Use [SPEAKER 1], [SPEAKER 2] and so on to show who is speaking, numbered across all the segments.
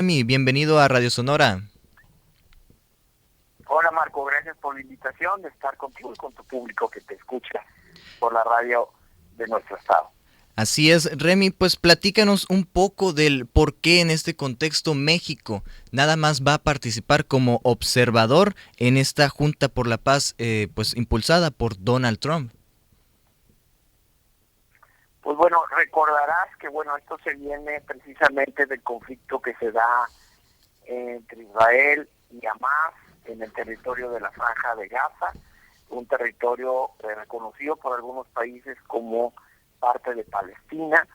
[SPEAKER 1] Bienvenido a Radio Sonora.
[SPEAKER 2] Hola Marco, gracias por la invitación de estar contigo y con tu público que te escucha por la radio de nuestro estado.
[SPEAKER 1] Así es, Remy, pues platícanos un poco del por qué en este contexto México nada más va a participar como observador en esta Junta por la Paz, pues impulsada por Donald Trump.
[SPEAKER 2] Pues bueno, recordarás que esto se viene precisamente del conflicto que se da entre Israel y Hamas en el territorio de la Franja de Gaza, un territorio reconocido por algunos países como parte de Palestina.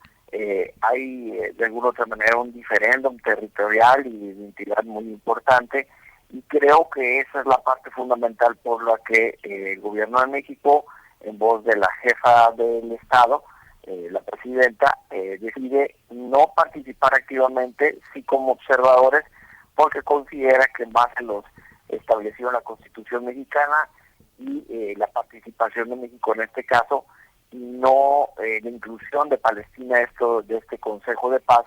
[SPEAKER 2] Hay de alguna otra manera un diferéndum territorial y de identidad muy importante, y creo que esa es la parte fundamental por la que el gobierno de México, en voz de la jefa del Estado, la presidenta, decide no participar activamente, sí como observadores, porque considera que en base a los establecido en la Constitución mexicana y la participación de México en este caso, no la inclusión de Palestina de este Consejo de Paz,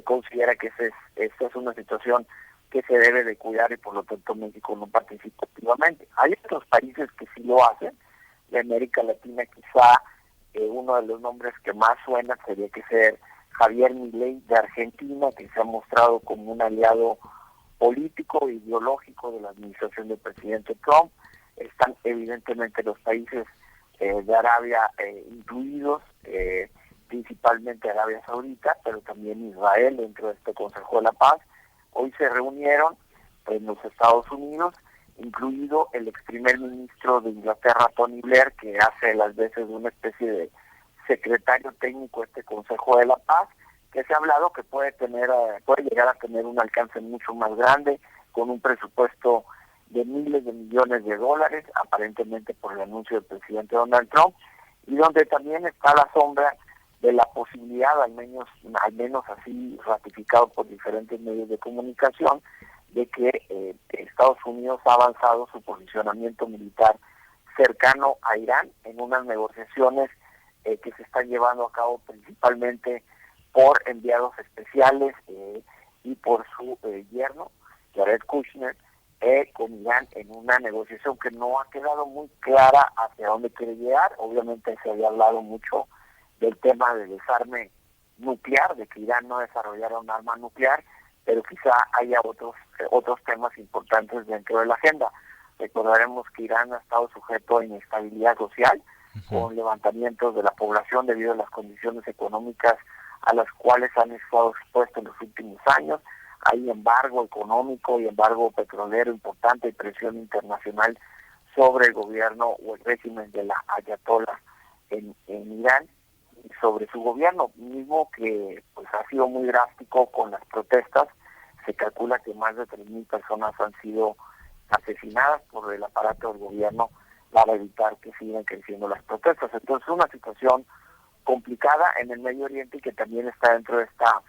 [SPEAKER 2] considera que esa es una situación que se debe de cuidar, y por lo tanto México no participa activamente. Hay otros países que sí lo hacen, de América Latina quizá uno de los nombres que más suena sería que ser Javier Milei de Argentina, que se ha mostrado como un aliado político e ideológico de la administración del presidente Trump. Están evidentemente los países de Arabia incluidos, principalmente Arabia Saudita, pero también Israel dentro de este Consejo de la Paz. Hoy se reunieron en los Estados Unidos, incluido el ex primer ministro de Inglaterra, Tony Blair, que hace las veces de una especie de secretario técnico de este Consejo de la Paz, que se ha hablado que puede llegar a tener un alcance mucho más grande, con un presupuesto de miles de millones de dólares, aparentemente por el anuncio del presidente Donald Trump, y donde también está la sombra de la posibilidad, al menos así ratificado por diferentes medios de comunicación, de que Estados Unidos ha avanzado su posicionamiento militar cercano a Irán en unas negociaciones que se están llevando a cabo principalmente por enviados especiales y por su yerno, Jared Kushner, con Irán, en una negociación que no ha quedado muy clara hacia dónde quiere llegar. Obviamente se había hablado mucho del tema del desarme nuclear, de que Irán no desarrollara un arma nuclear, pero quizá haya otros temas importantes dentro de la agenda. Recordaremos que Irán ha estado sujeto a inestabilidad social, con levantamientos de la población debido a las condiciones económicas a las cuales han estado expuestos en los últimos años. Hay embargo económico y embargo petrolero importante y presión internacional sobre el gobierno o el régimen de la Ayatollah en Irán, y sobre su gobierno mismo, que pues ha sido muy drástico con las protestas. Se calcula que más de 3.000 personas han sido asesinadas por el aparato del gobierno para evitar que sigan creciendo las protestas. Entonces, una situación complicada en el Medio Oriente, y que también está dentro de esta,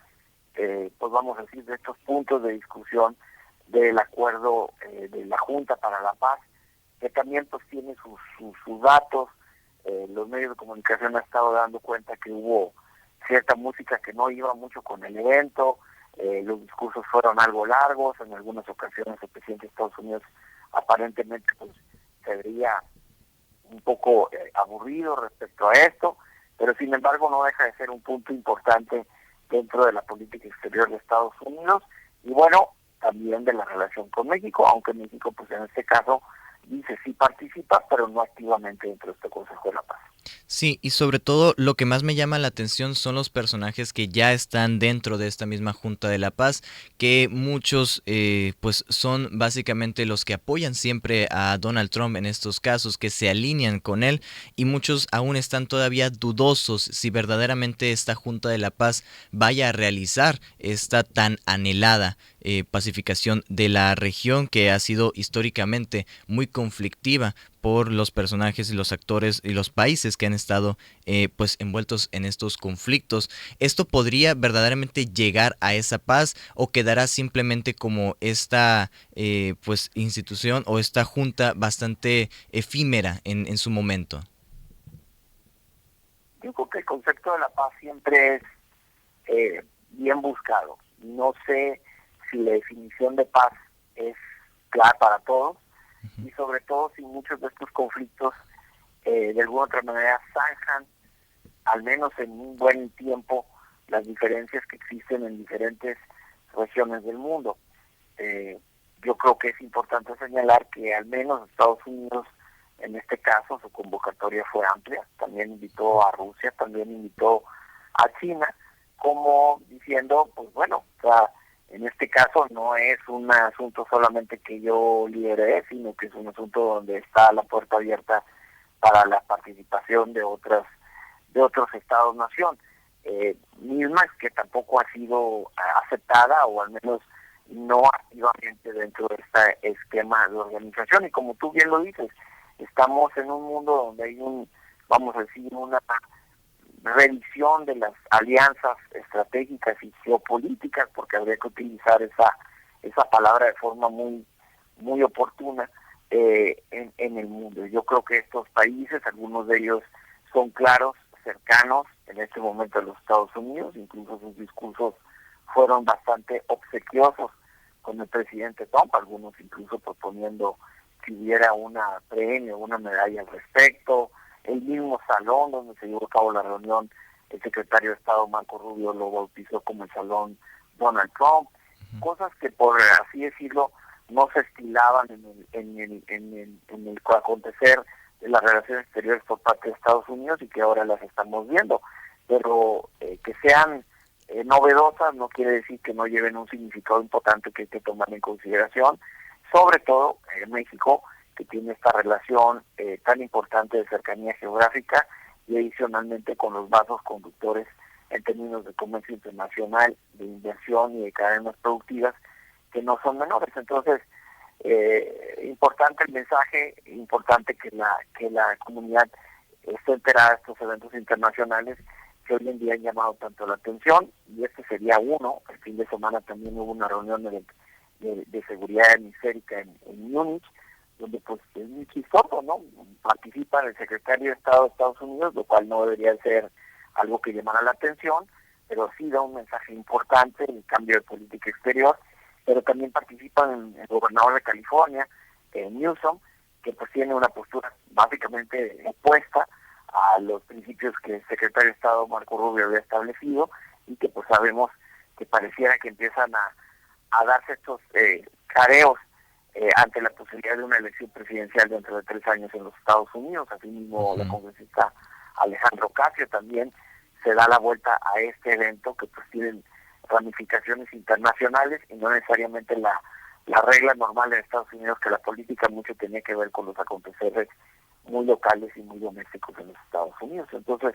[SPEAKER 2] pues vamos a decir, de estos puntos de discusión del acuerdo de la Junta para la Paz, que también pues tiene sus datos. Los medios de comunicación han estado dando cuenta que hubo cierta música que no iba mucho con el evento, los discursos fueron algo largos, en algunas ocasiones el presidente de Estados Unidos aparentemente pues se vería un poco aburrido respecto a esto, pero sin embargo no deja de ser un punto importante dentro de la política exterior de Estados Unidos, y bueno, también de la relación con México, aunque México pues en este caso dice sí participa, pero no activamente dentro de este Consejo de la Paz.
[SPEAKER 1] Sí, y sobre todo lo que más me llama la atención son los personajes que ya están dentro de esta misma Junta de la Paz, que muchos pues son básicamente los que apoyan siempre a Donald Trump en estos casos, que se alinean con él, y muchos aún están todavía dudosos si verdaderamente esta Junta de la Paz vaya a realizar esta tan anhelada pacificación de la región, que ha sido históricamente muy conflictiva por los personajes y los actores y los países que han estado pues envueltos en estos conflictos. ¿Esto podría verdaderamente llegar a esa paz, o quedará simplemente como esta pues institución o esta junta bastante efímera en su momento?
[SPEAKER 2] Yo creo que el concepto de la paz siempre es bien buscado. No sé si la definición de paz es clara para todos y sobre todo si muchos de estos conflictos de alguna otra manera zanjan, al menos en un buen tiempo, las diferencias que existen en diferentes regiones del mundo. Yo creo que es importante señalar que al menos Estados Unidos, en este caso, su convocatoria fue amplia, también invitó a Rusia, también invitó a China, como diciendo, pues bueno, o sea, en este caso no es un asunto solamente que yo lideré, sino que es un asunto donde está la puerta abierta para la participación de otros estados-nación, misma que tampoco ha sido aceptada o al menos no activamente dentro de este esquema de organización. Y como tú bien lo dices, estamos en un mundo donde hay vamos a decir, una revisión de las alianzas estratégicas y geopolíticas, porque habría que utilizar esa palabra de forma muy oportuna en el mundo. Yo creo que estos países, algunos de ellos son claros, cercanos en este momento a los Estados Unidos, incluso sus discursos fueron bastante obsequiosos con el presidente Trump, algunos incluso proponiendo que hubiera una premio, una medalla al respecto. El mismo salón donde se llevó a cabo la reunión, el secretario de Estado Marco Rubio lo bautizó como el salón Donald Trump, cosas que por así decirlo no se estilaban en el acontecer de las relaciones exteriores por parte de Estados Unidos y que ahora las estamos viendo, pero que sean novedosas no quiere decir que no lleven un significado importante que hay que tomar en consideración, sobre todo México, que tiene esta relación tan importante de cercanía geográfica y adicionalmente con los vasos conductores en términos de comercio internacional, de inversión y de cadenas productivas que no son menores. Entonces, importante el mensaje, importante que la comunidad esté enterada de estos eventos internacionales que hoy en día han llamado tanto la atención, y este sería uno. El fin de semana también hubo una reunión de seguridad hemisférica en Múnich, donde pues es muy chistoso, ¿no? Participa el secretario de Estado de Estados Unidos, lo cual no debería ser algo que llamara la atención, pero sí da un mensaje importante en el cambio de política exterior. Pero también participan el gobernador de California, Newsom, que pues tiene una postura básicamente opuesta a los principios que el secretario de Estado Marco Rubio había establecido y que pues sabemos que pareciera que empiezan a darse estos careos ante la posibilidad de una elección presidencial dentro de 3 años en los Estados Unidos. Asimismo, la congresista Alejandro Ocasio también se da la vuelta a este evento que pues tienen ramificaciones internacionales y no necesariamente la regla normal en Estados Unidos, que la política mucho tenía que ver con los aconteceres muy locales y muy domésticos en los Estados Unidos. Entonces,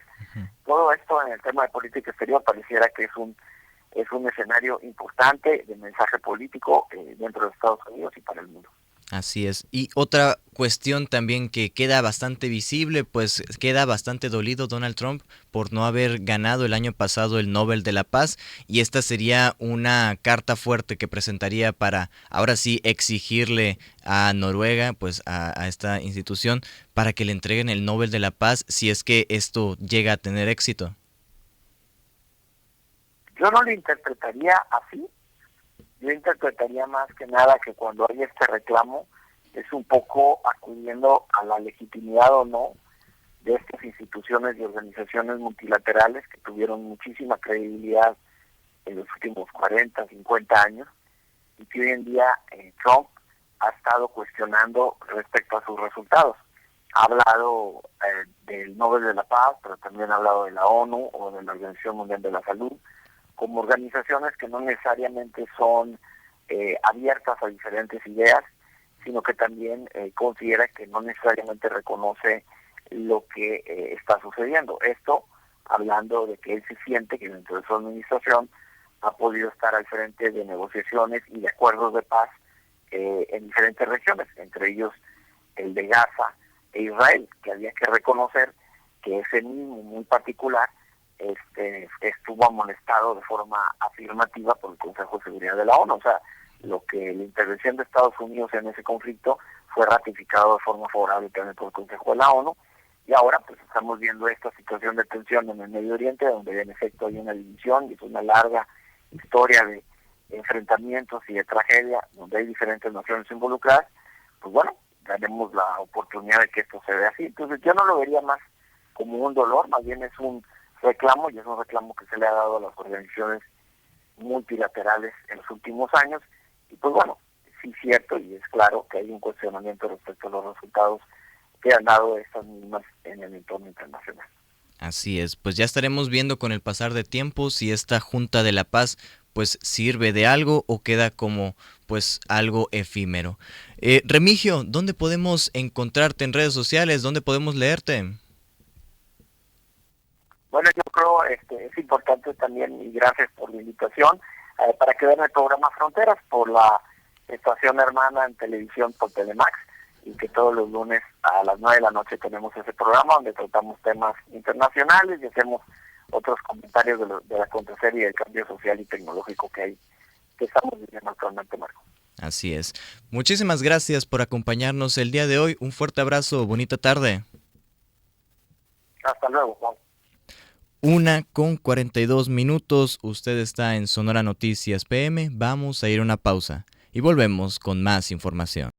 [SPEAKER 2] todo esto en el tema de política exterior pareciera que es un escenario importante de mensaje político dentro de Estados Unidos y para el mundo.
[SPEAKER 1] Así es. Y otra cuestión también que queda bastante visible, pues queda bastante dolido Donald Trump por no haber ganado el año pasado el Nobel de la Paz, y esta sería una carta fuerte que presentaría para ahora sí exigirle a Noruega, pues a esta institución, para que le entreguen el Nobel de la Paz si es que esto llega a tener éxito.
[SPEAKER 2] Yo no lo interpretaría así. Yo interpretaría más que nada que cuando hay este reclamo es un poco acudiendo a la legitimidad o no de estas instituciones y organizaciones multilaterales que tuvieron muchísima credibilidad en los últimos 40, 50 años y que hoy en día Trump ha estado cuestionando respecto a sus resultados. Ha hablado del Nobel de la Paz, pero también ha hablado de la ONU o de la Organización Mundial de la Salud, como organizaciones que no necesariamente son abiertas a diferentes ideas, sino que también considera que no necesariamente reconoce lo que está sucediendo. Esto hablando de que él se siente que dentro de su administración ha podido estar al frente de negociaciones y de acuerdos de paz en diferentes regiones, entre ellos el de Gaza e Israel, que había que reconocer que ese mismo muy particular estuvo amonestado de forma afirmativa por el Consejo de Seguridad de la ONU. O sea, lo que la intervención de Estados Unidos en ese conflicto fue ratificado de forma favorable también por el Consejo de la ONU, y ahora pues estamos viendo esta situación de tensión en el Medio Oriente, donde en efecto hay una división y es una larga historia enfrentamientos y de tragedia, donde hay diferentes naciones involucradas, pues bueno, daremos la oportunidad de que esto se vea así. Entonces yo no lo vería más como un dolor, más bien es un reclamo, y es un reclamo que se le ha dado a las organizaciones multilaterales en los últimos años, y pues bueno, sí es cierto y es claro que hay un cuestionamiento respecto a los resultados que han dado estas mismas en el entorno internacional.
[SPEAKER 1] Así es, pues ya estaremos viendo con el pasar de tiempo si esta Junta de la Paz pues sirve de algo o queda como pues algo efímero. Remigio, ¿dónde podemos encontrarte en redes sociales? ¿Dónde podemos leerte?
[SPEAKER 2] Bueno, yo creo es importante también, y gracias por la invitación, para que vean el programa Fronteras por la estación hermana en televisión por Telemax, y que todos los lunes a las 9 de la noche tenemos ese programa donde tratamos temas internacionales y hacemos otros comentarios del acontecer y del cambio social y tecnológico que estamos viviendo actualmente, Marco.
[SPEAKER 1] Así es. Muchísimas gracias por acompañarnos el día de hoy. Un fuerte abrazo, bonita tarde.
[SPEAKER 2] Hasta luego, Juan.
[SPEAKER 1] 1:42. Usted está en Sonora Noticias PM. Vamos a ir a una pausa y volvemos con más información.